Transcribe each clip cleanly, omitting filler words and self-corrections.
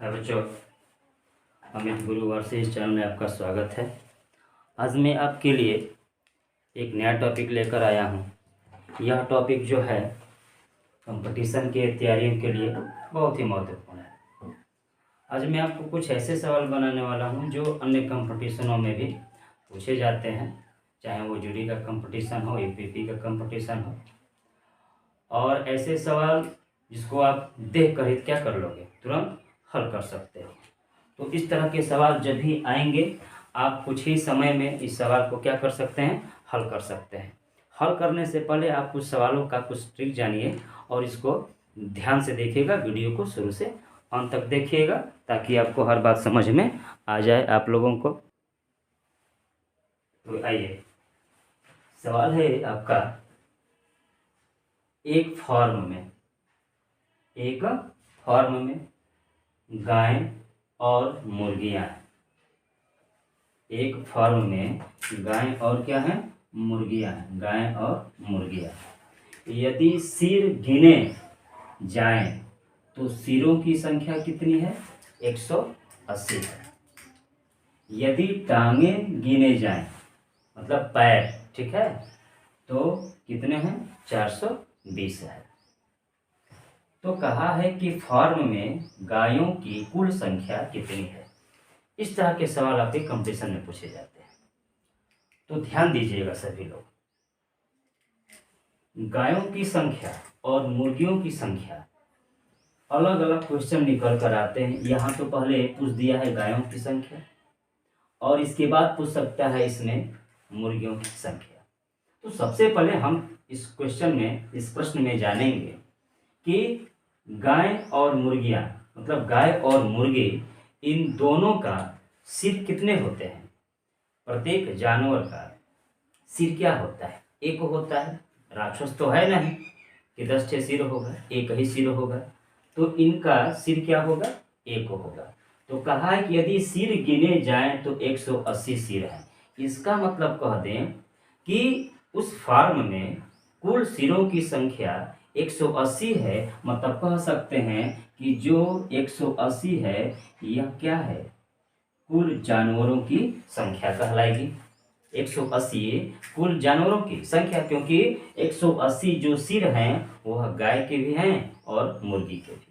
Hello बच्चों, अमित गुरुवार से इस चैनल में आपका स्वागत है। आज मैं आपके लिए एक नया टॉपिक लेकर आया हूँ। यह टॉपिक जो है कंपटीशन के तैयारियों के लिए बहुत ही महत्वपूर्ण है। आज मैं आपको कुछ ऐसे सवाल बनाने वाला हूँ जो अन्य कंपटीशनों में भी पूछे जाते हैं, चाहे वो जीडी का कंपटीशन हो, यूपीपी का कंपटीशन हो, और ऐसे सवाल जिसको आप देख कर ही क्या कर लोगे, तुरंत हल कर सकते हो। तो इस तरह के सवाल जब भी आएंगे, आप कुछ ही समय में इस सवाल को क्या कर सकते हैं, हल कर सकते हैं। हल करने से पहले आप कुछ सवालों का कुछ ट्रिक जानिए और इसको ध्यान से देखिएगा। वीडियो को शुरू से अंत तक देखिएगा ताकि आपको हर बात समझ में आ जाए आप लोगों को। तो आइए, सवाल है आपका, एक फॉर्म में गाय और मुर्गियां हैं। एक फॉर्म में गाय और क्या है, मुर्गियां हैं। गाय और मुर्गियां, यदि सिर गिने जाएं तो सिरों की संख्या कितनी है, 180 है। यदि टांगे गिने जाएं, मतलब पैर, ठीक है, तो कितने हैं, 420 है। तो कहा है कि फॉर्म में गायों की कुल संख्या कितनी है। इस तरह के सवाल आपके कंपटीशन में पूछे जाते हैं, तो ध्यान दीजिएगा सभी लोग। गायों की संख्या और मुर्गियों की संख्या अलग अलग क्वेश्चन निकल कर आते हैं। यहाँ तो पहले पूछ दिया है गायों की संख्या और इसके बाद पूछ सकता है इसमें मुर्गियों की संख्या। तो सबसे पहले हम इस क्वेश्चन में, इस प्रश्न में जानेंगे कि गाय और मुर्गियां, मतलब गाय और मुर्गे, इन दोनों का सिर कितने होते हैं। प्रत्येक जानवर का सिर क्या होता है, एक होता है। राक्षस तो है नहीं कि 10 सिर होगा, एक ही सिर होगा। तो इनका सिर क्या होगा, एक होगा। तो कहा है कि यदि सिर गिने जाएं तो 180 सिर है। इसका मतलब कह दें कि उस फार्म में कुल सिरों की संख्या 180 है। मतलब कह सकते हैं कि जो 180 है यह क्या है, कुल जानवरों की संख्या कहलाएगी। 180 कुल जानवरों की संख्या, क्योंकि 180 जो सिर हैं वह गाय के भी हैं और मुर्गी के भी।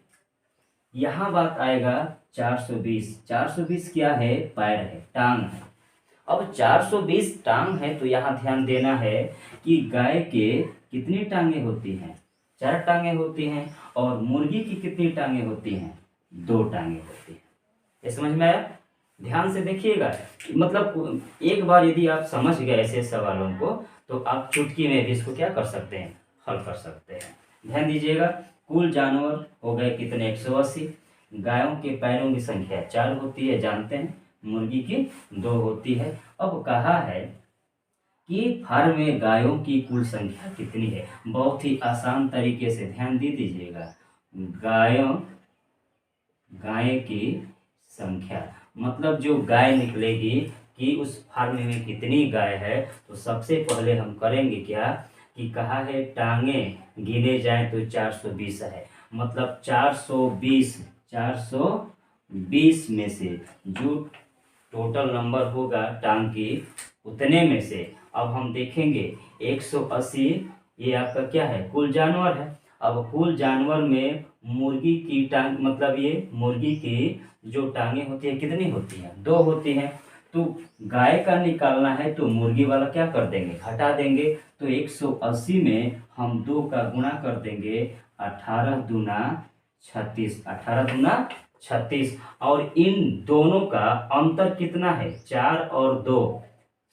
यहाँ बात आएगा 420। 420 क्या है, पैर है, टांग है। अब 420 टांग है तो यहाँ ध्यान देना है कि गाय के कितनी टांगे होती हैं, 4 टांगे होती हैं, और मुर्गी की कितनी टांगे होती हैं, 2 टांगे होती हैं। ये समझ में आया? ध्यान से देखिएगा। मतलब एक बार यदि आप समझ गए ऐसे सवालों को तो आप चुटकी में भी इसको क्या कर सकते हैं, हल कर सकते हैं। ध्यान दीजिएगा। कुल जानवर हो गए कितने, 180। गायों के पैरों की संख्या 4 होती है, जानते हैं। मुर्गी की 2 होती है। अब कहा है कि फार्म में गायों की कुल संख्या कितनी है। बहुत ही आसान तरीके से ध्यान दे दीजिएगा। गाय की संख्या, मतलब जो गाय निकलेगी कि उस फार्म में कितनी गाय है, तो सबसे पहले हम करेंगे क्या कि कहा है टांगे गिने जाए तो 420 है। मतलब 420 में से जो टोटल नंबर होगा टांग की, उतने में से अब हम देखेंगे 180 ये आपका क्या है, कुल जानवर है। अब कुल जानवर में मुर्गी की टांग, मतलब ये मुर्गी की जो टांगे होती है कितनी होती हैं, 2 होती हैं। तो गाय का निकालना है तो मुर्गी वाला क्या कर देंगे, घटा देंगे। तो 180 में हम 2 का गुणा कर देंगे, 18 दूना 36, 18 दूना 36। और इन दोनों का अंतर कितना है, 4 और 2,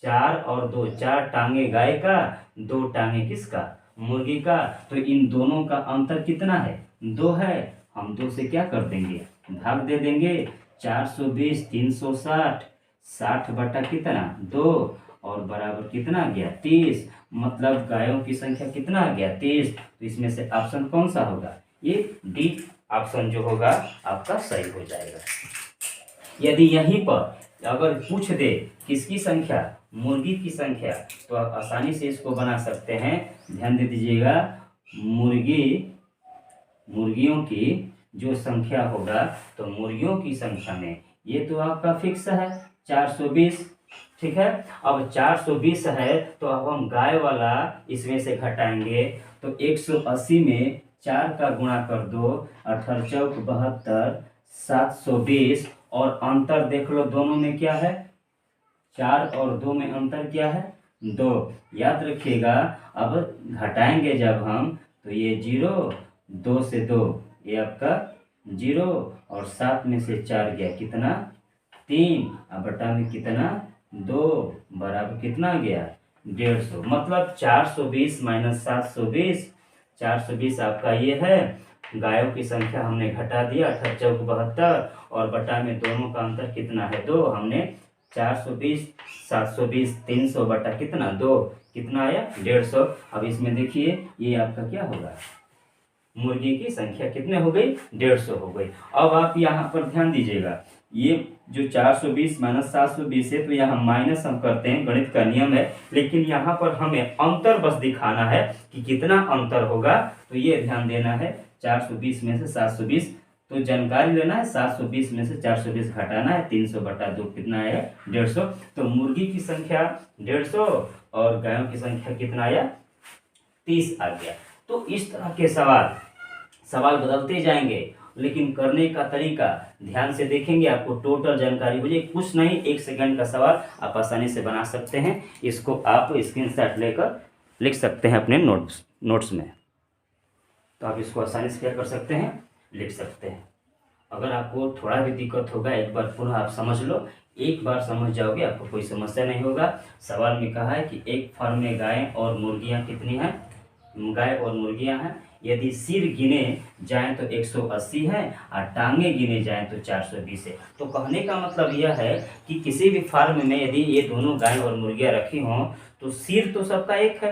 4 टांगे गाय का, 2 टांगे किसका, मुर्गी का। तो इन दोनों का अंतर कितना है, 2 है। हम 2 से क्या कर देंगे, भाग दे देंगे। 420 360, 60 बटा कितना, 2, और बराबर कितना आ गया, 30। मतलब गायों की संख्या कितना आ गया, 30। तो इसमें से ऑप्शन कौन सा होगा, ये डी ऑप्शन जो होगा आपका सही हो जाएगा। यदि यहीं पर अगर पूछ दे किसकी संख्या, मुर्गी की संख्या, तो आप आसानी से इसको बना सकते हैं। ध्यान दे दीजिएगा, मुर्गियों की जो संख्या होगा तो मुर्गियों की संख्या में, ये तो आपका फिक्स है 420, ठीक है। अब 420 है तो अब हम गाय वाला इसमें से घटाएंगे, तो 180 में 4 का गुणा कर दो, 18 चौक 72, 720, और अंतर देख लो दोनों में क्या है, 4 और 2 में अंतर क्या है, 2। याद रखिएगा, अब घटाएंगे जब हम तो ये 0, 2 से 2 ये आपका 0, और 7 में से 4 गया कितना, 3, अब बटा में कितना 2, बराबर कितना गया 150। मतलब 420 माइनस 720, 420 आपका ये है, गायों की संख्या हमने घटा दिया 18 चौक 72, और बटा में दोनों का अंतर कितना है 2, हमने 420 720 300 बटा कितना 2, कितना आया 150। अब इसमें देखिए ये आपका क्या होगा, मुर्गी की संख्या कितने हो गई 150 हो गई। अब आप यहाँ पर ध्यान दीजिएगा, ये जो 420 माइनस 720 है तो यहाँ माइनस हम करते हैं, गणित का नियम है, लेकिन यहाँ पर हमें अंतर बस दिखाना है कि कितना अंतर होगा। तो ये ध्यान देना है, 420 में से 720 तो जानकारी लेना है, 720 में से 420 घटाना है, 300 बटा 2 कितना आया 150। तो मुर्गी की संख्या 150 और गायों की संख्या कितना आया 30 आ गया। तो इस तरह के सवाल बदलते जाएंगे, लेकिन करने का तरीका ध्यान से देखेंगे, आपको टोटल जानकारी हो जाएगी। कुछ नहीं, 1 सेकंड का सवाल आप आसानी से बना सकते हैं। इसको आप स्क्रीनशॉट लेकर लिख सकते हैं अपने नोट्स में, तो आप इसको आसानी से क्या कर सकते हैं, लिख सकते हैं। अगर आपको थोड़ा भी दिक्कत होगा, एक बार पुनः आप समझ लो, एक बार समझ जाओगे आपको कोई समस्या नहीं होगा। सवाल में कहा है कि एक फार्म में गायें और मुर्गियां कितनी हैं, गाय और मुर्गियां हैं। यदि सिर गिने जाएं तो 180 है और टांगे गिने जाएं तो 420 है। तो कहने का मतलब यह है कि किसी भी फार्म में यदि ये दोनों गाय और मुर्गियां रखी हों तो सिर तो सबका एक है,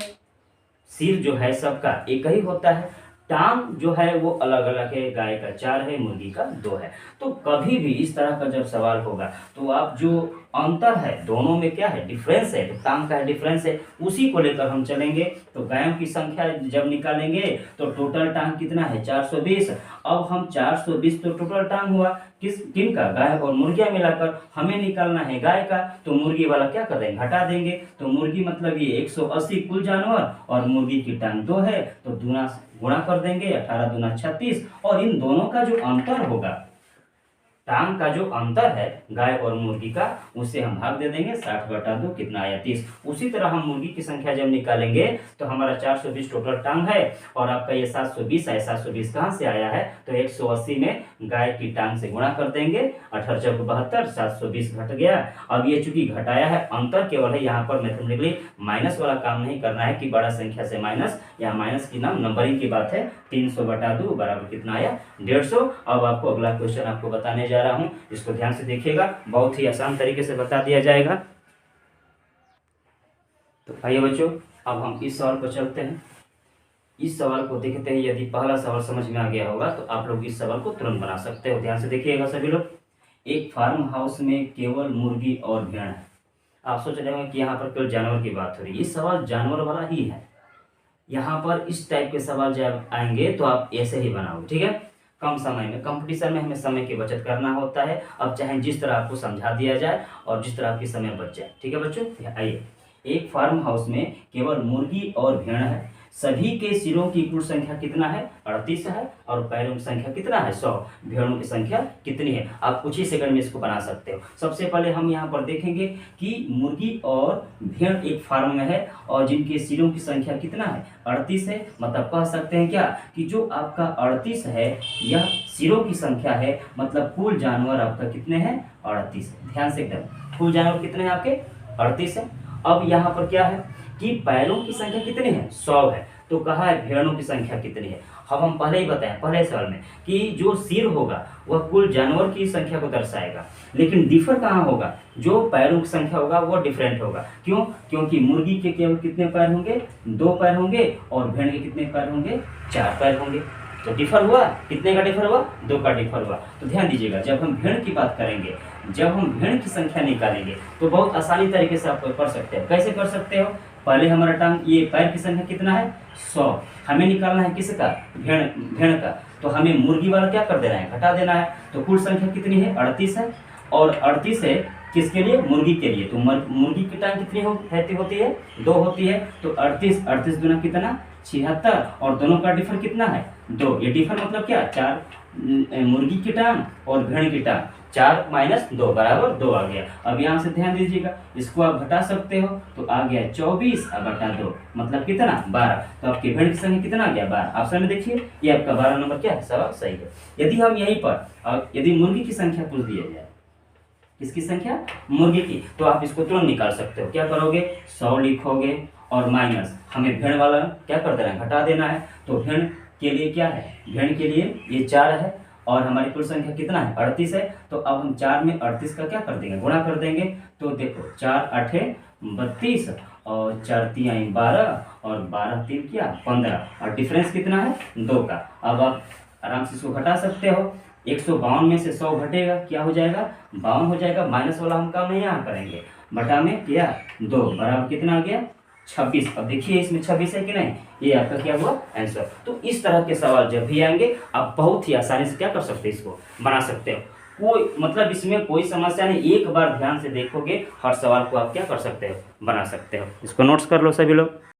सिर जो है सबका एक ही होता है, टांग जो है वो अलग अलग है, गाय का 4 है, मुर्गी का 2 है। तो कभी भी इस तरह का जब सवाल होगा तो आप जो अंतर है दोनों में क्या है, डिफरेंस है, तो टांग का डिफरेंस है, उसी को लेकर हम चलेंगे। तो गायों की संख्या जब निकालेंगे तो टोटल टांग कितना है 420। अब हम 420 तो टोटल टांग हुआ किन का, गाय और मुर्गियां मिलाकर, हमें निकालना है गाय का, तो मुर्गी वाला क्या कर देंगे, घटा देंगे। तो मुर्गी मतलब ये 180 कुल जानवर और मुर्गी की टांग 2 है, तो गुणा कर देंगे, 18 दूना 36, और इन दोनों का जो अंतर होगा, टांग का जो अंतर है गाय और मुर्गी का, उसे हम भाग दे देंगे, 60 बटा 2 कितना आया 30। उसी तरह हम मुर्गी की संख्या जब निकालेंगे तो हमारा 420 टोटल टांग है और आपका ये 720 है। 720 कहाँ से आया है, तो 180 में गाय की टांग से गुणा कर देंगे, 18 चौक 72, 720 घट गया। अब ये चूंकि घटाया है, अंतर केवल है, यहाँ पर मैथमेटिकली माइनस वाला काम नहीं करना है कि बड़ा संख्या से माइनस, यहाँ माइनस की नाम नंबरिंग की बात है। 300 बटा 2 बराबर कितना आया 150। अब आपको अगला क्वेश्चन आपको बताने जा रहा हूं, इसको ध्यान से देखिएगा, बहुत ही आसान तरीके से बता दिया जाएगा। तो आइए बच्चों, अब हम इस सवाल पर चलते हैं। इस सवाल को देखते हैं, यदि पहला सवाल समझ में आ गया होगा तो आप लोग इस सवाल को तुरंत बना सकते हो। ध्यान से देखिएगा सभी लोग। एक फार्म हाउस में केवल मुर्गी और भेड़ है। आप सोच रहे होंगे कि यहाँ पर केवल जानवर की बात हो रही है, ये सवाल जानवर वाला ही है। यहाँ पर इस टाइप के सवाल जब आएंगे तो आप ऐसे ही बनाओगे, ठीक है। कम समय में, कंपटीशन में हमें समय की बचत करना होता है। अब चाहे जिस तरह आपको समझा दिया जाए और जिस तरह आपकी समय बच जाए, ठीक है बच्चों। आइए, एक फार्म हाउस में केवल मुर्गी और भेड़ है। सभी के सिरों की कुल संख्या कितना है 38 है, और पैरों की संख्या कितना है 100। भेड़ों की संख्या कितनी है, आप कुछ ही सेकंड में इसको बना सकते हो। सबसे पहले हम यहाँ पर देखेंगे कि मुर्गी और भेड़ एक फार्म में है और जिनके सिरों की संख्या कितना है 38 है। मतलब कह सकते हैं क्या कि जो आपका 38 है यह सिरों की संख्या है, मतलब कुल जानवर आपका कितने हैं 38। ध्यान से एकदम, कुल जानवर कितने हैं आपके 38 है। अब यहाँ पर क्या है कि पैरों की संख्या कितनी है 100 है। तो कहा है भेड़ों की संख्या कितनी है। अब हम पहले ही बताएं पहले सवाल में कि जो सिर होगा वह कुल जानवर की संख्या को दर्शाएगा, लेकिन डिफर कहाँ होगा, जो पैरों की संख्या होगा वो डिफरेंट होगा। क्यों, क्योंकि मुर्गी के केवल कितने पैर होंगे 2 पैर होंगे और भेड़ के कितने पैर होंगे 4 पैर होंगे। तो डिफर हुआ, कितने का डिफर हुआ, 2 का डिफर हुआ। तो ध्यान दीजिएगा, जब हम भिन्न की बात करेंगे, जब हम भिन्न की संख्या निकालेंगे तो बहुत आसानी तरीके से आप कर सकते हो। कैसे कर सकते हो, पहले हमारा टर्म ये पैर की संख्या कितना है 100, हमें निकालना है किसका, भेड़ का। तो हमें मुर्गी वाला क्या कर देना है, घटा देना है। तो कुल संख्या कितनी है 38 है, और 38 है किसके लिए, मुर्गी के लिए। तो मुर्गी की टांग कितनी होती है 2 होती है। तो 38 दूना कितना 76, और दोनों का डिफर कितना है 2। ये डिफर मतलब क्या, 4 मुर्गी की टांग और भेड़ की टांग, 4 माइनस 2 बराबर 2 आ गया। अब यहाँ से ध्यान दीजिएगा, इसको आप घटा सकते हो, तो आ गया 24 और बटा 2 मतलब कितना 12। तो आपकी भेड़ की संख्या कितना आ गया 12। ऑप्शन में देखिए, ये आपका 12 नंबर क्या है, सवाल सही है। यदि हम यहीं पर यदि मुर्गी की संख्या पूछ दिया जाए, किसकी संख्या, मुर्गी की, तो आप इसको तुरंत निकाल सकते हो। क्या करोगे, 100 लिखोगे और माइनस, हमें भेड़ वाला क्या कर देना है, घटा देना है। तो भेड़ के लिए क्या है, भेड़ के लिए ये 4 है, और हमारी कुल संख्या कितना है 38 है। तो अब हम 4 में 38 का क्या कर देंगे, गुणा कर देंगे। तो देखो 4 8 32 और 4 3 12 और 12 3 क्या 15, और डिफरेंस कितना है 2 का। अब आप आराम से इसको घटा सकते हो। 152 में से 100 घटेगा, क्या हो जाएगा 52 हो जाएगा। माइनस वाला हम काम नहीं यहाँ करेंगे, बटा में क्या 2 बराबर कितना आ गया 26। अब देखिए इसमें 26 है कि नहीं, ये आपका क्या हुआ आंसर। तो इस तरह के सवाल जब भी आएंगे आप बहुत ही आसानी से क्या कर सकते हैं, इसको बना सकते हो। कोई मतलब इसमें कोई समस्या नहीं, एक बार ध्यान से देखोगे हर सवाल को आप क्या कर सकते हो, बना सकते हो। इसको नोट्स कर लो सभी लोग।